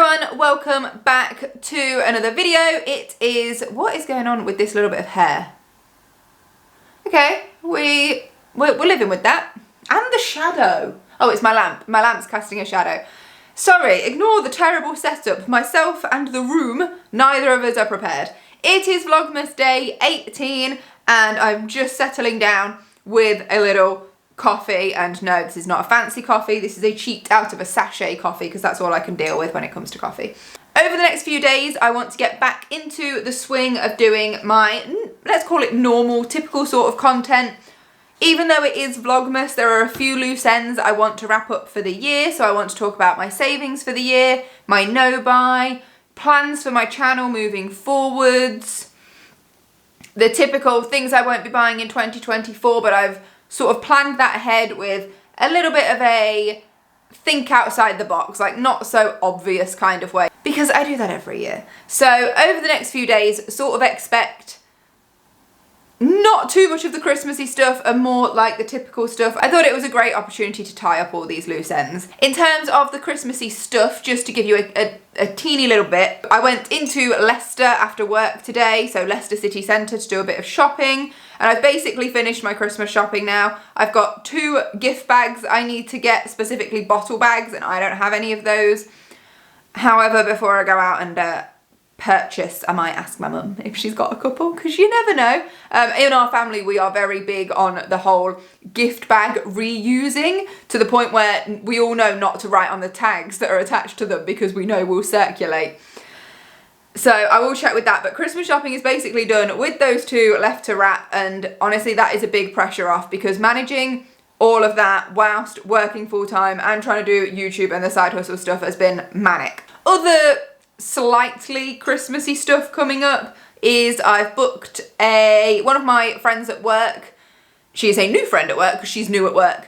everyone, welcome back to another video. It is, what is going on with this little bit of hair? Okay, we're living with that. And the shadow. Oh, it's my lamp. My lamp's casting a shadow. Sorry, ignore the terrible setup. Myself and the room, neither of us are prepared. It is Vlogmas day 18 and I'm just settling down with a little coffee, and no, this is not a fancy coffee, this is a cheaped out of a sachet coffee because that's all I can deal with when it comes to coffee. Over the next few days I want to get back into the swing of doing my, let's call it normal, typical sort of content. Even though it is Vlogmas, there are a few loose ends I want to wrap up for the year, so I want to talk about my savings for the year, my no-buy, plans for my channel moving forwards, the typical things I won't be buying in 2024, but I've sort of planned that ahead with a little bit of a think outside the box, like not so obvious kind of way, because I do that every year. So over the next few days, sort of expect not too much of the Christmassy stuff and more like the typical stuff. I thought it was a great opportunity to tie up all these loose ends. In terms of the Christmassy stuff, just to give you a teeny little bit, I went into Leicester after work today, so Leicester City Centre, to do a bit of shopping, and I've basically finished my Christmas shopping now. I've got 2 gift bags I need to get, specifically bottle bags, and I don't have any of those. However, before I go out and purchase, I might ask my mum if she's got a couple, because you never know. In our family we are very big on the whole gift bag reusing, to the point where we all know not to write on the tags that are attached to them because we know will circulate. So I will check with that, but Christmas shopping is basically done with those 2 left to wrap, and honestly that is a big pressure off, because managing all of that whilst working full-time and trying to do YouTube and the side hustle stuff has been manic. Other slightly Christmassy stuff coming up is I've booked one of my friends at work. She is a new friend at work because she's new at work.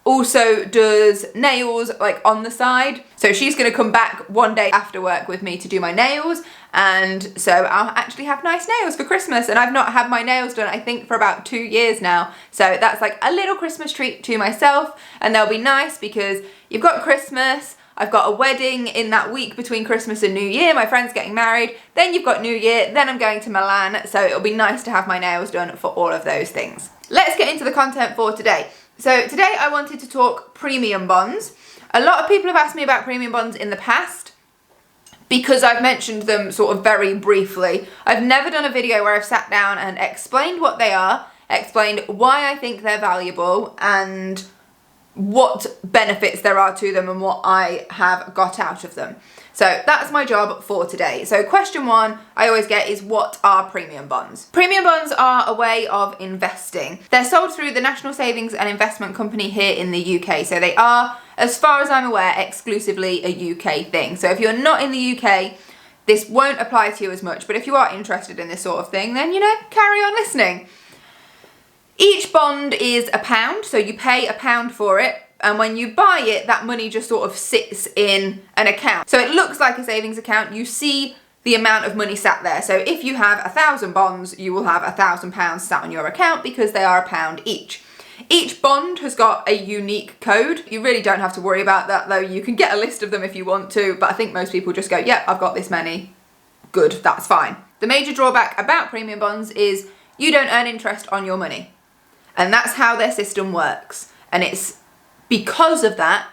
Also does nails like on the side. So she's going to come back one day after work with me to do my nails, and so I'll actually have nice nails for Christmas, and I've not had my nails done I think for about 2 years now. So that's like a little Christmas treat to myself, and they'll be nice because you've got Christmas, I've got a wedding in that week between Christmas and New Year, my friend's getting married, then you've got New Year, then I'm going to Milan, so it'll be nice to have my nails done for all of those things. Let's get into the content for today. So today I wanted to talk premium bonds. A lot of people have asked me about premium bonds in the past because I've mentioned them sort of very briefly. I've never done a video where I've sat down and explained what they are, explained why I think they're valuable, and what benefits there are to them and what I have got out of them. So that's my job for today. So question 1 I always get is, what are premium bonds? Premium bonds are a way of investing. They're sold through the National Savings and Investment Company here in the UK. So they are, as far as I'm aware, exclusively a UK thing. So if you're not in the UK, this won't apply to you as much, but if you are interested in this sort of thing, then, you know, carry on listening. Each bond is £1, so you pay £1 for it, and when you buy it, that money just sort of sits in an account. So it looks like a savings account. You see the amount of money sat there. So if you have 1,000 bonds, you will have £1,000 sat on your account because they are £1 each. Each bond has got a unique code. You really don't have to worry about that though. You can get a list of them if you want to, but I think most people just go, yeah, I've got this many. Good, that's fine. The major drawback about premium bonds is you don't earn interest on your money. And that's how their system works. And it's because of that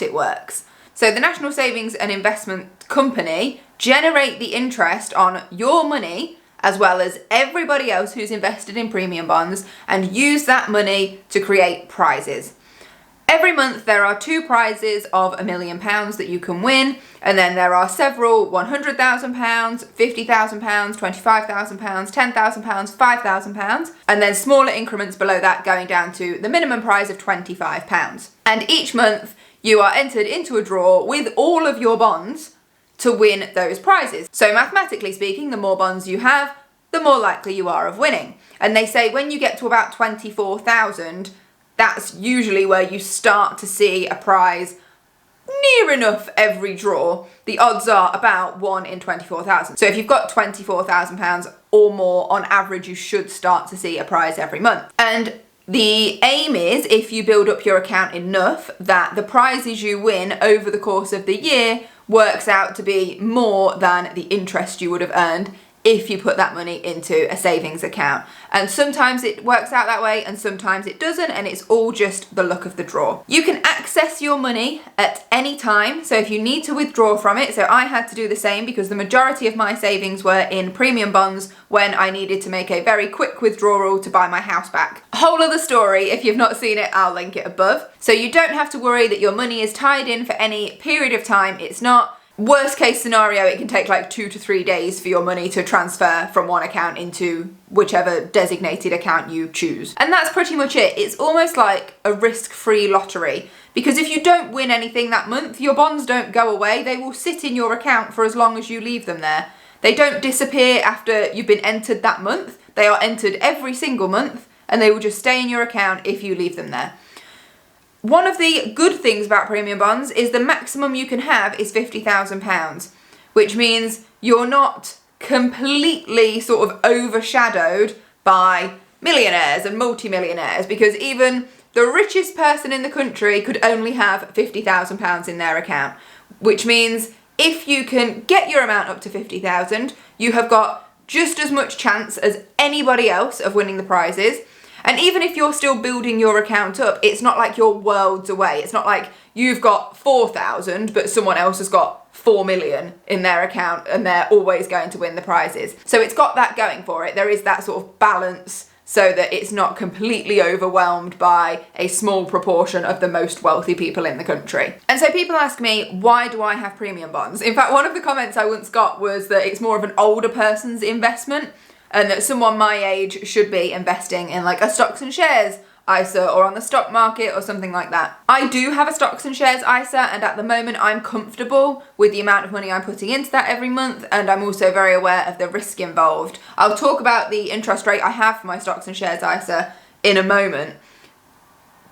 it works. So the National Savings and Investment Company generate the interest on your money as well as everybody else who's invested in premium bonds, and use that money to create prizes. Every month there are 2 prizes of £1 million that you can win, and then there are several £100,000, £50,000, £25,000, £10,000, £5,000, and then smaller increments below that going down to the minimum prize of £25. And each month you are entered into a draw with all of your bonds to win those prizes. So mathematically speaking, the more bonds you have, the more likely you are of winning. And they say when you get to about 24,000, that's usually where you start to see a prize near enough every draw. The odds are about 1 in 24,000. So if you've got £24,000 or more, on average, you should start to see a prize every month. And the aim is, if you build up your account enough, that the prizes you win over the course of the year works out to be more than the interest you would have earned if you put that money into a savings account. And sometimes it works out that way and sometimes it doesn't, and it's all just the luck of the draw. You can access your money at any time, so if you need to withdraw from it, so I had to do the same because the majority of my savings were in premium bonds when I needed to make a very quick withdrawal to buy my house back. A whole other story, if you've not seen it, I'll link it above. So you don't have to worry that your money is tied in for any period of time. It's not. Worst case scenario, it can take like 2 to 3 days for your money to transfer from one account into whichever designated account you choose. And that's pretty much it. It's almost like a risk-free lottery, because if you don't win anything that month, your bonds don't go away. They will sit in your account for as long as you leave them there. They don't disappear after you've been entered that month. They are entered every single month and they will just stay in your account if you leave them there. One of the good things about premium bonds is the maximum you can have is £50,000, which means you're not completely sort of overshadowed by millionaires and multimillionaires, because even the richest person in the country could only have £50,000 in their account, which means if you can get your amount up to 50,000, you have got just as much chance as anybody else of winning the prizes. And even if you're still building your account up, it's not like you're worlds away. It's not like you've got 4,000, but someone else has got 4 million in their account and they're always going to win the prizes. So it's got that going for it. There is that sort of balance so that it's not completely overwhelmed by a small proportion of the most wealthy people in the country. And so people ask me, why do I have premium bonds? In fact, one of the comments I once got was that it's more of an older person's investment, and that someone my age should be investing in like a stocks and shares ISA or on the stock market or something like that. I do have a stocks and shares ISA, and at the moment I'm comfortable with the amount of money I'm putting into that every month, and I'm also very aware of the risk involved. I'll talk about the interest rate I have for my stocks and shares ISA in a moment,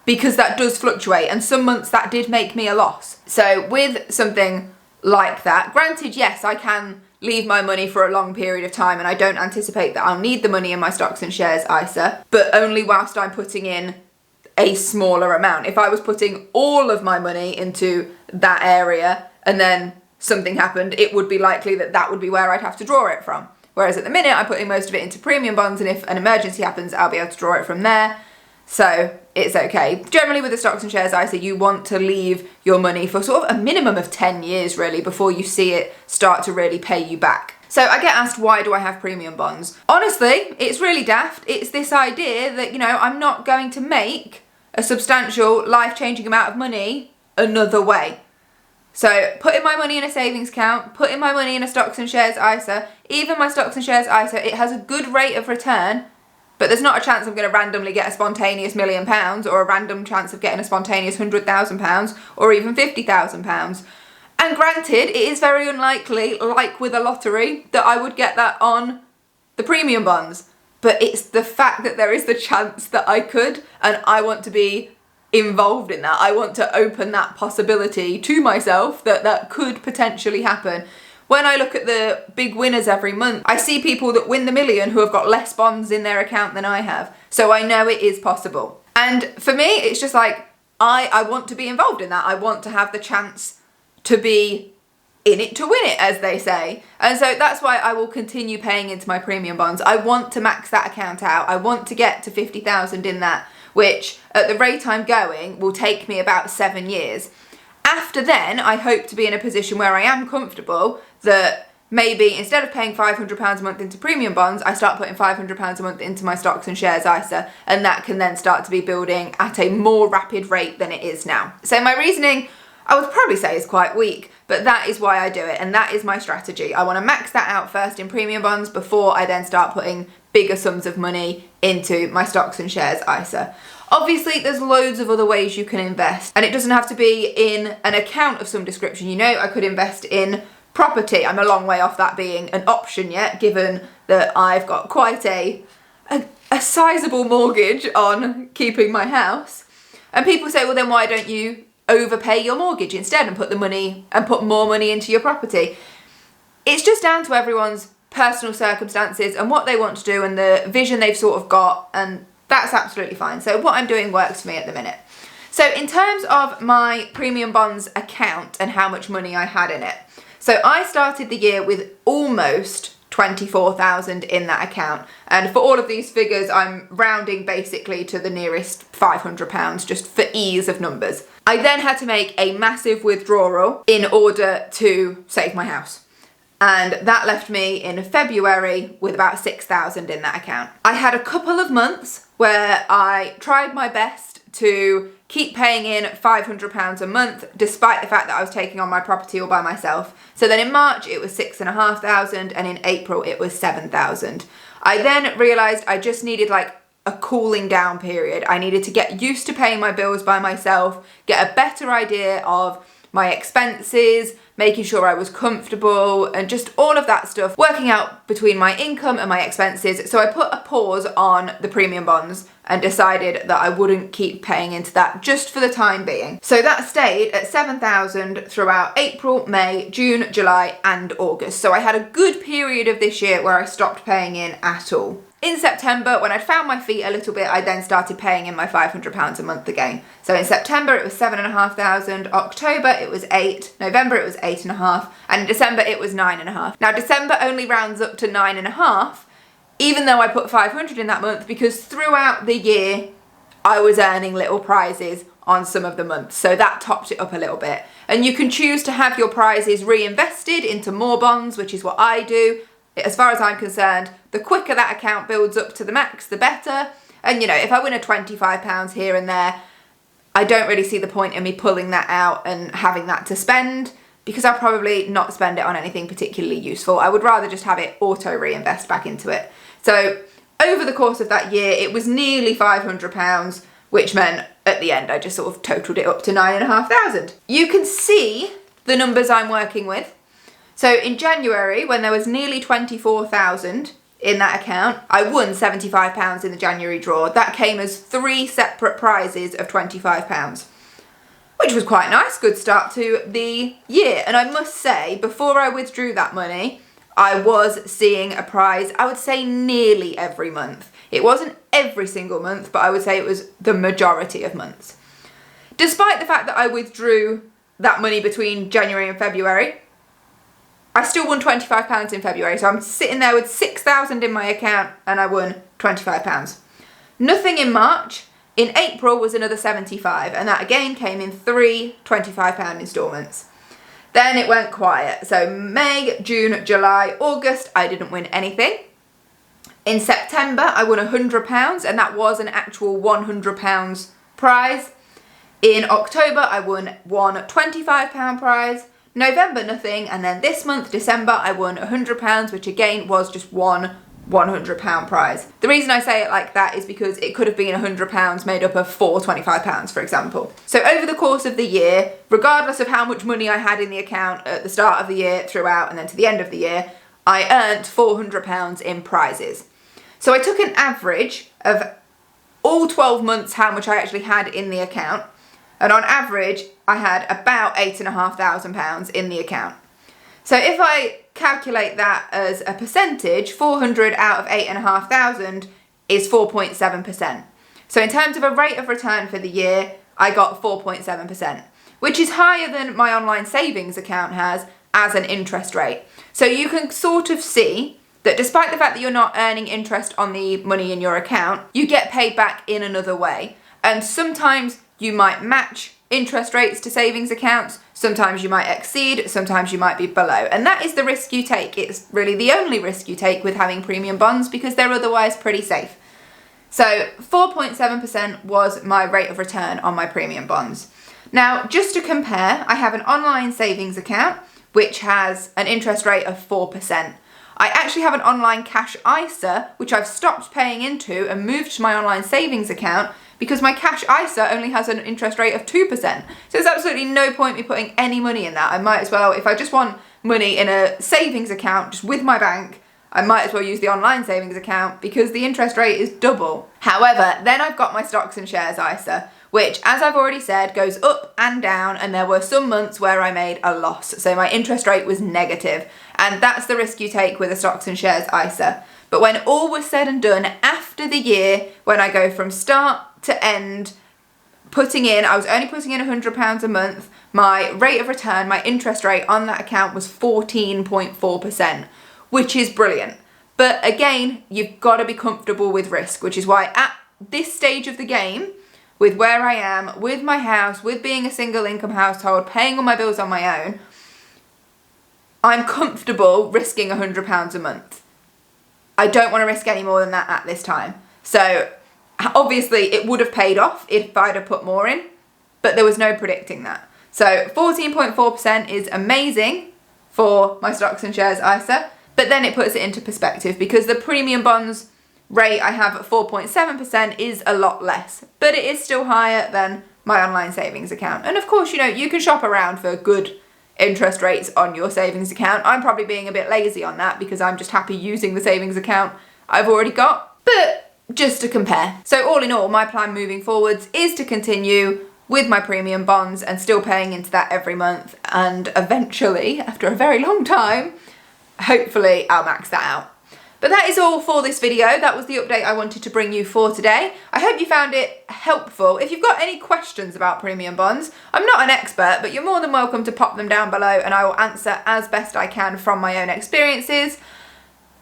because that does fluctuate and some months that did make me a loss. So with something like that, granted, yes, I can leave my money for a long period of time and I don't anticipate that I'll need the money in my stocks and shares ISA, but only whilst I'm putting in a smaller amount. If I was putting all of my money into that area and then something happened, it would be likely that that would be where I'd have to draw it from. Whereas at the minute I'm putting most of it into premium bonds, and if an emergency happens, I'll be able to draw it from there. So it's okay. Generally with the stocks and shares ISA, you want to leave your money for sort of a minimum of 10 years really before you see it start to really pay you back. So I get asked, why do I have premium bonds? Honestly, it's really daft. It's this idea that, you know, I'm not going to make a substantial life-changing amount of money another way. So putting my money in a savings account, putting my money in a stocks and shares ISA, even my stocks and shares ISA, it has a good rate of return, but there's not a chance I'm going to randomly get a spontaneous £1 million or a random chance of getting a spontaneous £100,000 or even £50,000. And granted, it is very unlikely, like with a lottery, that I would get that on the premium bonds. But it's the fact that there is the chance that I could, and I want to be involved in that. I want to open that possibility to myself that that could potentially happen. When I look at the big winners every month, I see people that win the million who have got less bonds in their account than I have. So I know it is possible. And for me, it's just like, I want to be involved in that. I want to have the chance to be in it to win it, as they say. And so that's why I will continue paying into my premium bonds. I want to max that account out. I want to get to 50,000 in that, which at the rate I'm going will take me about 7 years. After then, I hope to be in a position where I am comfortable that maybe instead of paying £500 a month into premium bonds, I start putting £500 a month into my stocks and shares ISA, and that can then start to be building at a more rapid rate than it is now. So my reasoning, I would probably say, is quite weak, but that is why I do it, and that is my strategy. I want to max that out first in premium bonds before I then start putting bigger sums of money into my stocks and shares ISA. Obviously, there's loads of other ways you can invest, and it doesn't have to be in an account of some description. You know, I could invest in property. I'm a long way off that being an option yet, given that I've got quite a sizable mortgage on keeping my house. And people say, well, then why don't you overpay your mortgage instead and put more money into your property? It's just down to everyone's personal circumstances and what they want to do and the vision they've sort of got, and that's absolutely fine. So what I'm doing works for me at the minute. So in terms of my premium bonds account and how much money I had in it, so I started the year with almost 24,000 in that account, and for all of these figures I'm rounding basically to the nearest £500 just for ease of numbers. I then had to make a massive withdrawal in order to save my house, and that left me in February with about 6,000 in that account. I had a couple of months where I tried my best to keep paying in £500 a month despite the fact that I was taking on my property all by myself. So then in March it was 6,500 and in April it was 7,000. I then realised I just needed like a cooling down period. I needed to get used to paying my bills by myself, get a better idea of my expenses, making sure I was comfortable and just all of that stuff, working out between my income and my expenses. So I put a pause on the premium bonds and decided that I wouldn't keep paying into that just for the time being. So that stayed at 7,000 throughout April, May, June, July and August. So I had a good period of this year where I stopped paying in at all. In September, when I'd found my feet a little bit, I then started paying in my £500 a month again. So in September it was 7,500, October it was 8, November it was 8.5, and in December it was 9.5. Now December only rounds up to 9.5, even though I put 500 in that month, because throughout the year I was earning little prizes on some of the months, so that topped it up a little bit. And you can choose to have your prizes reinvested into more bonds, which is what I do. As far as I'm concerned, the quicker that account builds up to the max, the better. And you know, if I win a £25 here and there, I don't really see the point in me pulling that out and having that to spend, because I'll probably not spend it on anything particularly useful. I would rather just have it auto reinvest back into it. So over the course of that year, it was nearly £500, which meant at the end I just sort of totaled it up to 9,500. You can see the numbers I'm working with. So in January, when there was nearly 24,000 in that account, I won £75 in the January draw. That came as 3 separate prizes of £25, which was quite nice, good start to the year. And I must say, before I withdrew that money, I was seeing a prize, I would say nearly every month. It wasn't every single month, but I would say it was the majority of months. Despite the fact that I withdrew that money between January and February, I still won £25 in February, so I'm sitting there with 6,000 in my account and I won £25. Nothing in March. In April was another 75, and that again came in 3 £25 instalments. Then it went quiet. So May, June, July, August, I didn't win anything. In September, I won £100, and that was an actual £100 prize. In October, I won one £25 prize. November, nothing, and then this month, December, I won £100, which again was just one £100 prize. The reason I say it like that is because it could have been £100 made up of 4 £25, for example. So over the course of the year, regardless of how much money I had in the account at the start of the year, throughout, and then to the end of the year, I earned £400 in prizes. So I took an average of all 12 months how much I actually had in the account, and on average, I had about £8,500 in the account. So if I calculate that as a percentage, 400 out of 8,500 is 4.7%. So in terms of a rate of return for the year, I got 4.7%, which is higher than my online savings account has as an interest rate. So you can sort of see that despite the fact that you're not earning interest on the money in your account, you get paid back in another way. And sometimes you might match interest rates to savings accounts, sometimes you might exceed, sometimes you might be below. And that is the risk you take. It's really the only risk you take with having premium bonds because they're otherwise pretty safe. So 4.7% was my rate of return on my premium bonds. Now, just to compare, I have an online savings account which has an interest rate of 4%. I actually have an online cash ISA, which I've stopped paying into and moved to my online savings account because my cash ISA only has an interest rate of 2%. So there's absolutely no point me putting any money in that. I might as well, if I just want money in a savings account just with my bank, I might as well use the online savings account because the interest rate is double. However, then I've got my stocks and shares ISA, which, as I've already said, goes up and down, and there were some months where I made a loss. So my interest rate was negative, and that's the risk you take with a stocks and shares ISA. But when all was said and done, after the year, when I go from start to end, I was only putting in £100 a month. My rate of return, my interest rate on that account was 14.4%, which is brilliant. But again, you've got to be comfortable with risk, which is why at this stage of the game, with where I am, with my house, with being a single income household, paying all my bills on my own, I'm comfortable risking £100 a month. I don't want to risk any more than that at this time. So obviously it would have paid off if I'd have put more in, but there was no predicting that. So 14.4% is amazing for my stocks and shares ISA, but then it puts it into perspective because the premium bonds rate I have at 4.7% is a lot less, but it is still higher than my online savings account. And of course, you know, you can shop around for good interest rates on your savings account. I'm probably being a bit lazy on that because I'm just happy using the savings account I've already got, but just to compare. So all in all, my plan moving forwards is to continue with my premium bonds and still paying into that every month, and eventually, after a very long time, hopefully I'll max that out. But that is all for this video. That was the update I wanted to bring you for today. I hope you found it helpful. If you've got any questions about premium bonds, I'm not an expert, but you're more than welcome to pop them down below and I will answer as best I can from my own experiences.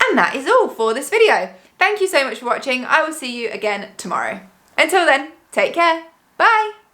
And that is all for this video. Thank you so much for watching. I will see you again tomorrow. Until then, take care. Bye.